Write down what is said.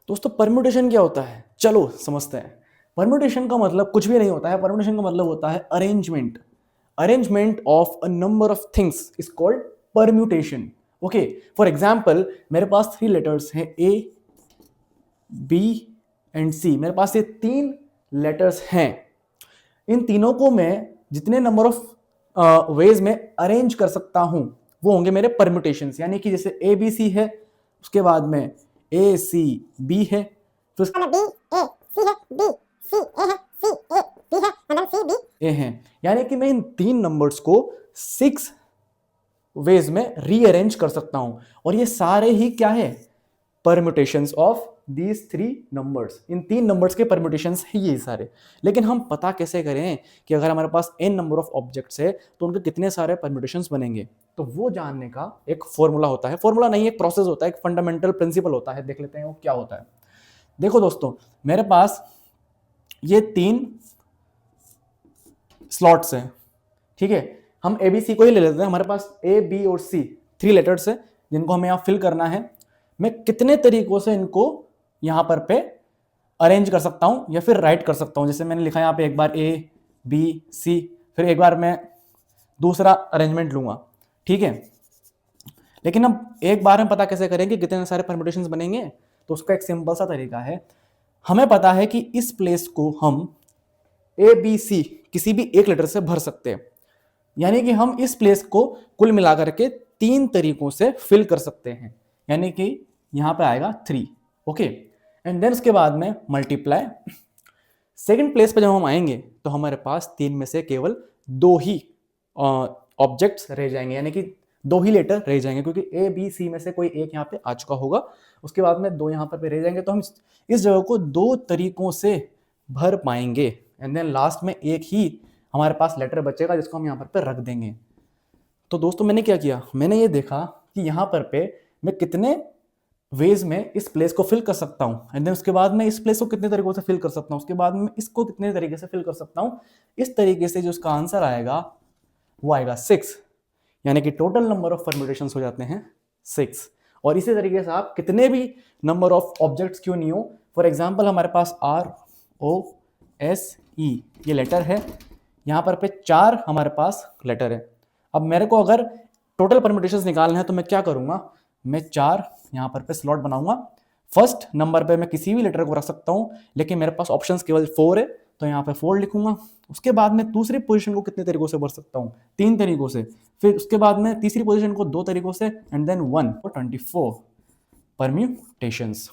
दोस्तों परम्यूटेशन क्या होता है, चलो समझते हैं। परम्यूटेशन का मतलब कुछ भी नहीं होता है। परम्यूटेशन का मतलब होता है arrangement. Arrangement of a number of things is called permutation. Okay, for example मेरे पास 3 लेटर्स हैं, ए बी एंड सी। मेरे पास ये 3 लेटर्स हैं। इन तीनों को मैं जितने नंबर ऑफ वेज में अरेंज कर सकता हूं वो होंगे मेरे परम्यूटेशंस। यानी कि जैसे ए बी सी है, उसके बाद में ए सी बी है, तो बी ए सी है, बी सी ए है, सी ए बी है, and then सी बी ए है। यानी कि मैं इन 3 नंबर्स को 6 वेज में रीअरेंज कर सकता हूं। और ये सारे ही क्या है, permutations of these 3 numbers. In 3 numbers के परम्यूटेशंस है ये सारे। लेकिन हम पता कैसे करें कि अगर हमारे पास n नंबर ऑफ ऑब्जेक्ट्स है तो उनके कितने सारे परम्यूटेशंस बनेंगे? तो वो जानने का एक फॉर्मूला होता है। फॉर्मूला नहीं, एक प्रोसेस होता है, एक फंडामेंटल प्रिंसिपल होता है। देख लेते हैं वो क्या होता है। देखो दोस्तों, मेरे पास ये 3 स्लॉट्स हैं, ठीक है। हम ए बी सी को ही ले लेते हैं। हमारे पास ए बी और सी 3 लेटर्स है जिनको हमें यहाँ फिल करना है। मैं कितने तरीकों से इनको यहाँ पर पे अरेंज कर सकता हूँ या फिर राइट कर सकता हूँ। जैसे मैंने लिखा यहाँ पे एक बार ए बी सी, फिर एक बार मैं दूसरा अरेंजमेंट लूंगा, ठीक है। लेकिन अब एक बार में पता कैसे करेंगे कितने सारे परम्यूटेशंस बनेंगे? तो उसका एक सिंपल सा तरीका है। हमें पता है कि इस प्लेस को हम ए बी सी किसी भी एक लेटर से भर सकते हैं। यानी कि हम इस प्लेस को कुल मिलाकर के 3 तरीकों से फिल कर सकते हैं। यानी कि यहां पे आएगा 3, ओके। एंड देन उसके बाद में मल्टीप्लाई। सेकंड प्लेस पे जब हम आएंगे तो हमारे पास 3 में से केवल 2 ही ऑब्जेक्ट्स रह जाएंगे, यानी कि 2 ही लेटर रह जाएंगे, क्योंकि ए बी सी में से कोई एक यहाँ पे आ चुका होगा। उसके बाद में 2 यहाँ पर पे रह जाएंगे, तो हम इस जगह को 2 तरीकों से भर पाएंगे। एंड देन लास्ट में एक ही हमारे पास लेटर बचेगा जिसको हम यहाँ पर रख देंगे। तो दोस्तों मैंने क्या किया, मैंने ये देखा कि यहाँ पर पे मैं कितने वेज में इस प्लेस को फिल कर सकता हूँ। एंड देन उसके बाद मैं इस प्लेस को कितने तरीकों से फिल कर सकता हूँ, उसके बाद में इसको कितने तरीके से फिल कर सकता हूँ। इस तरीके से जो उसका आंसर आएगा वो आएगा 6। यानी कि टोटल नंबर ऑफ परम्यूटेशंस हो जाते हैं 6। और इसी तरीके से आप कितने भी नंबर ऑफ ऑब्जेक्ट्स क्यों नहीं हो, फॉर एग्जाम्पल हमारे पास आर ओ एस ई ये लेटर है, यहाँ पर पे 4 हमारे पास लेटर है। अब मेरे को अगर टोटल परम्यूटेशंस निकालना है तो मैं क्या करूंगा, मैं 4 यहाँ पर पे स्लॉट बनाऊंगा। फर्स्ट नंबर पे मैं किसी भी लेटर को रख सकता हूँ, लेकिन मेरे पास ऑप्शंस केवल 4 है, तो यहाँ पे 4 लिखूंगा। उसके बाद में दूसरी पोजीशन को कितने तरीकों से भर सकता हूँ, 3 तरीकों से। फिर उसके बाद में तीसरी पोजीशन को 2 तरीकों से, एंड देन 1 24 परम्यूटेशंस।